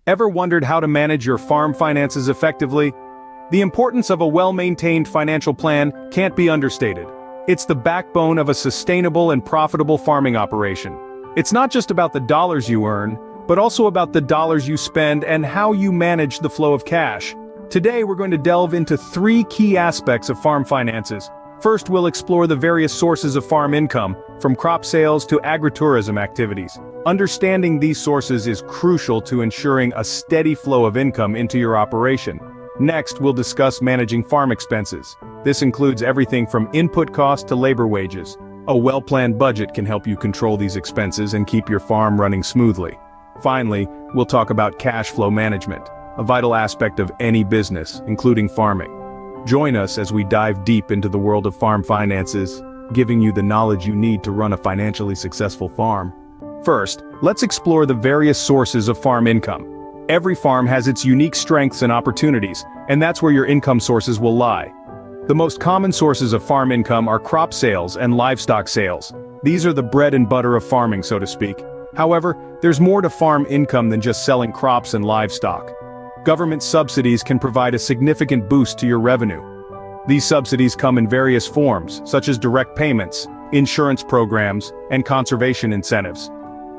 Ever wondered how to manage your farm finances effectively? The importance of a well-maintained financial plan can't be understated. It's the backbone of a sustainable and profitable farming operation. It's not just about the dollars you earn, but also about the dollars you spend and how you manage the flow of cash. Today we're going to delve into 3 key aspects of farm finances. First, we'll explore the various sources of farm income, from crop sales to agritourism activities. Understanding these sources is crucial to ensuring a steady flow of income into your operation. Next, we'll discuss managing farm expenses. This includes everything from input costs to labor wages. A well-planned budget can help you control these expenses and keep your farm running smoothly. Finally, we'll talk about cash flow management, a vital aspect of any business, including farming. Join us as we dive deep into the world of farm finances, giving you the knowledge you need to run a financially successful farm. First, let's explore the various sources of farm income. Every farm has its unique strengths and opportunities, and that's where your income sources will lie. The most common sources of farm income are crop sales and livestock sales. These are the bread and butter of farming, so to speak. However, there's more to farm income than just selling crops and livestock. Government subsidies can provide a significant boost to your revenue. These subsidies come in various forms, such as direct payments, insurance programs, and conservation incentives.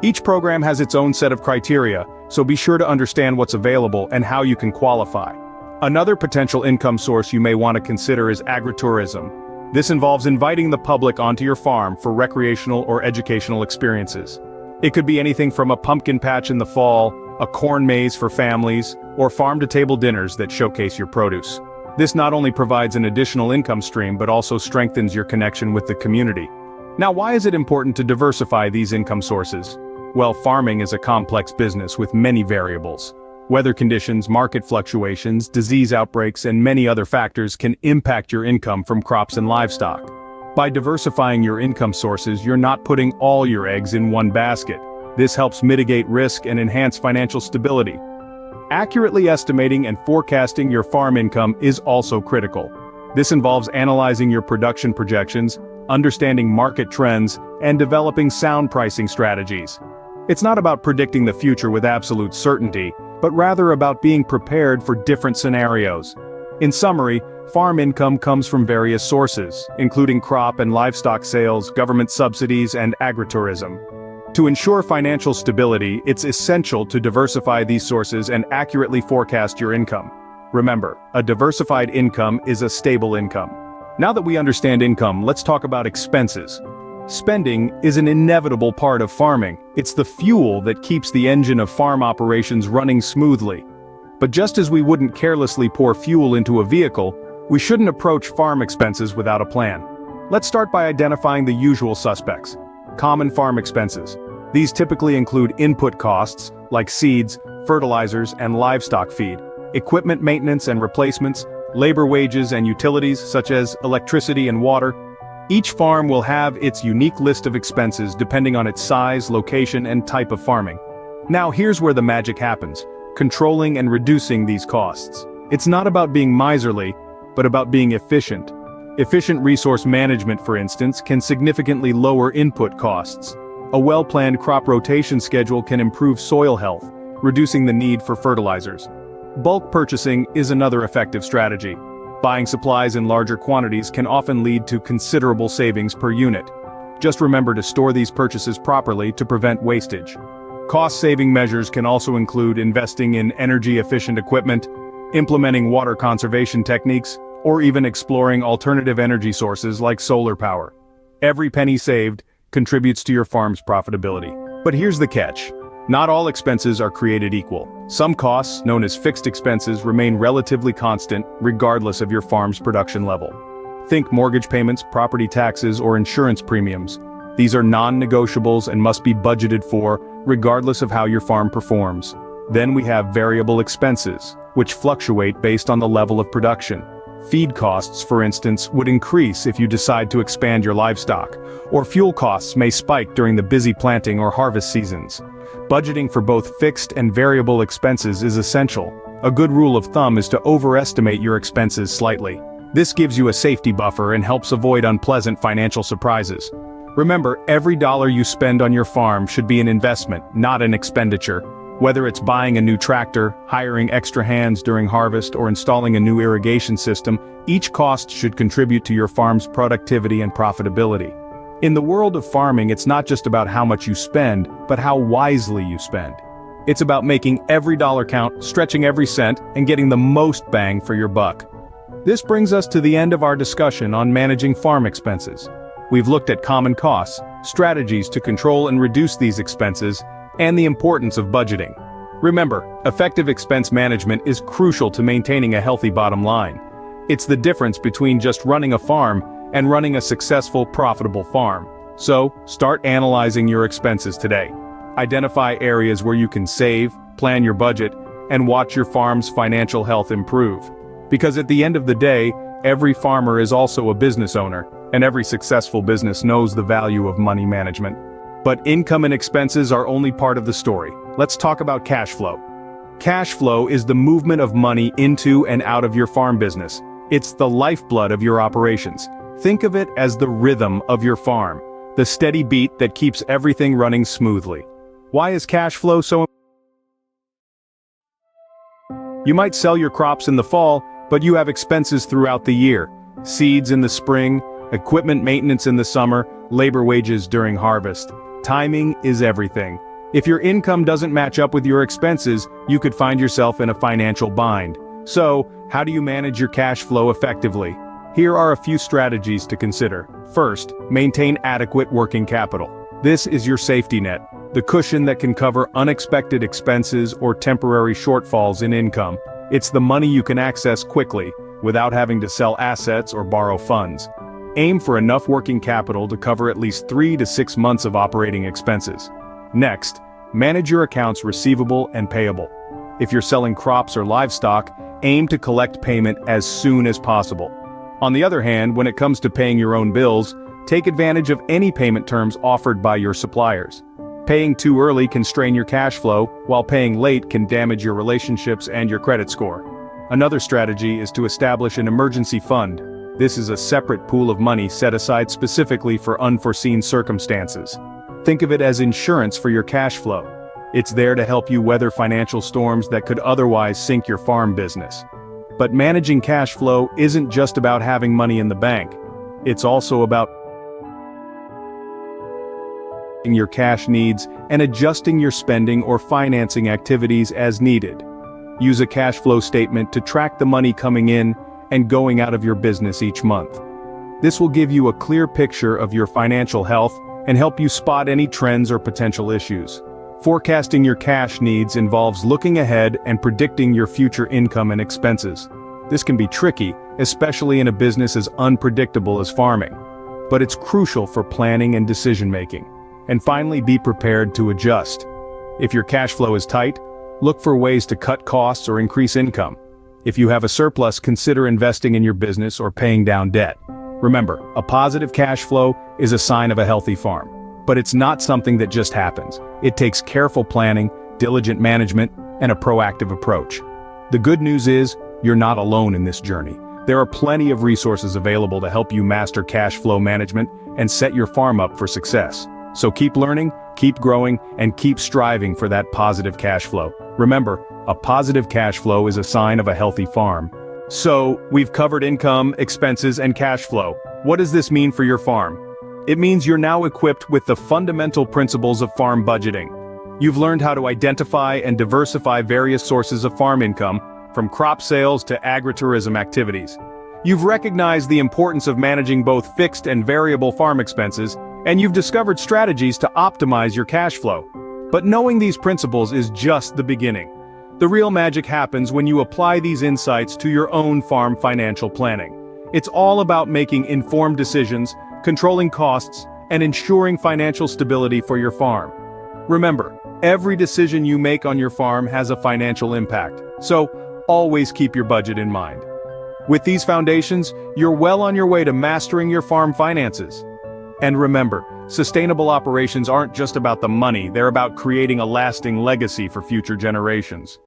Each program has its own set of criteria, so be sure to understand what's available and how you can qualify. Another potential income source you may want to consider is agritourism. This involves inviting the public onto your farm for recreational or educational experiences. It could be anything from a pumpkin patch in the fall, a corn maze for families, or farm-to-table dinners that showcase your produce. This not only provides an additional income stream but also strengthens your connection with the community. Now, why is it important to diversify these income sources? Well, farming is a complex business with many variables. Weather conditions, market fluctuations, disease outbreaks, and many other factors can impact your income from crops and livestock. By diversifying your income sources, you're not putting all your eggs in one basket. This helps mitigate risk and enhance financial stability. Accurately estimating and forecasting your farm income is also critical. This involves analyzing your production projections, understanding market trends, and developing sound pricing strategies. It's not about predicting the future with absolute certainty, but rather about being prepared for different scenarios. In summary, farm income comes from various sources, including crop and livestock sales, government subsidies, and agritourism. To ensure financial stability, it's essential to diversify these sources and accurately forecast your income. Remember, a diversified income is a stable income. Now that we understand income, let's talk about expenses. Spending is an inevitable part of farming. It's the fuel that keeps the engine of farm operations running smoothly. But just as we wouldn't carelessly pour fuel into a vehicle, we shouldn't approach farm expenses without a plan. Let's start by identifying the usual suspects. Common farm expenses. These typically include input costs, like seeds, fertilizers, and livestock feed, equipment maintenance and replacements, labor wages and utilities such as electricity and water. Each farm will have its unique list of expenses depending on its size, location, and type of farming. Now here's where the magic happens: controlling and reducing these costs. It's not about being miserly, but about being efficient. Efficient resource management, for instance, can significantly lower input costs. A well-planned crop rotation schedule can improve soil health, reducing the need for fertilizers. Bulk purchasing is another effective strategy. Buying supplies in larger quantities can often lead to considerable savings per unit. Just remember to store these purchases properly to prevent wastage. Cost-saving measures can also include investing in energy-efficient equipment, implementing water conservation techniques, or even exploring alternative energy sources like solar power. Every penny saved contributes to your farm's profitability. But here's the catch. Not all expenses are created equal. Some costs, known as fixed expenses, remain relatively constant regardless of your farm's production level. Think mortgage payments, property taxes, or insurance premiums. These are non-negotiables and must be budgeted for regardless of how your farm performs. Then we have variable expenses, which fluctuate based on the level of production. Feed costs, for instance, would increase if you decide to expand your livestock, or fuel costs may spike during the busy planting or harvest seasons. Budgeting for both fixed and variable expenses is essential. A good rule of thumb is to overestimate your expenses slightly. This gives you a safety buffer and helps avoid unpleasant financial surprises. Remember, every dollar you spend on your farm should be an investment, not an expenditure. Whether it's buying a new tractor, hiring extra hands during harvest, or installing a new irrigation system, each cost should contribute to your farm's productivity and profitability. In the world of farming, it's not just about how much you spend, but how wisely you spend. It's about making every dollar count, stretching every cent, and getting the most bang for your buck. This brings us to the end of our discussion on managing farm expenses. We've looked at common costs, strategies to control and reduce these expenses, and the importance of budgeting. Remember, effective expense management is crucial to maintaining a healthy bottom line. It's the difference between just running a farm and running a successful, profitable farm. So, start analyzing your expenses today. Identify areas where you can save, plan your budget, and watch your farm's financial health improve. Because at the end of the day, every farmer is also a business owner, and every successful business knows the value of money management. But income and expenses are only part of the story. Let's talk about cash flow. Cash flow is the movement of money into and out of your farm business. It's the lifeblood of your operations. Think of it as the rhythm of your farm, the steady beat that keeps everything running smoothly. Why is cash flow so important? You might sell your crops in the fall, but you have expenses throughout the year. Seeds in the spring, equipment maintenance in the summer, labor wages during harvest. Timing is everything. If your income doesn't match up with your expenses, you could find yourself in a financial bind. So, how do you manage your cash flow effectively? Here are a few strategies to consider. First, maintain adequate working capital. This is your safety net, the cushion that can cover unexpected expenses or temporary shortfalls in income. It's the money you can access quickly, without having to sell assets or borrow funds. Aim for enough working capital to cover at least 3 to 6 months of operating expenses. Next, manage your accounts receivable and payable. If you're selling crops or livestock, aim to collect payment as soon as possible. On the other hand, when it comes to paying your own bills, take advantage of any payment terms offered by your suppliers. Paying too early can strain your cash flow, while paying late can damage your relationships and your credit score. Another strategy is to establish an emergency fund. This is a separate pool of money set aside specifically for unforeseen circumstances. Think of it as insurance for your cash flow. It's there to help you weather financial storms that could otherwise sink your farm business. But managing cash flow isn't just about having money in the bank. It's also about your cash needs and adjusting your spending or financing activities as needed. Use a cash flow statement to track the money coming in and going out of your business each month. This will give you a clear picture of your financial health and help you spot any trends or potential issues. Forecasting your cash needs involves looking ahead and predicting your future income and expenses. This can be tricky, especially in a business as unpredictable as farming. But it's crucial for planning and decision-making. And finally, be prepared to adjust. If your cash flow is tight, look for ways to cut costs or increase income. If you have a surplus, consider investing in your business or paying down debt. Remember, a positive cash flow is a sign of a healthy farm. But it's not something that just happens. It takes careful planning, diligent management, and a proactive approach. The good news is, you're not alone in this journey. There are plenty of resources available to help you master cash flow management and set your farm up for success. So keep learning, keep growing, and keep striving for that positive cash flow. Remember, a positive cash flow is a sign of a healthy farm. So, we've covered income, expenses, and cash flow. What does this mean for your farm? It means you're now equipped with the fundamental principles of farm budgeting. You've learned how to identify and diversify various sources of farm income, from crop sales to agritourism activities. You've recognized the importance of managing both fixed and variable farm expenses, and you've discovered strategies to optimize your cash flow. But knowing these principles is just the beginning. The real magic happens when you apply these insights to your own farm financial planning. It's all about making informed decisions, controlling costs, and ensuring financial stability for your farm. Remember, every decision you make on your farm has a financial impact, so always keep your budget in mind. With these foundations, you're well on your way to mastering your farm finances. And remember, sustainable operations aren't just about the money, they're about creating a lasting legacy for future generations.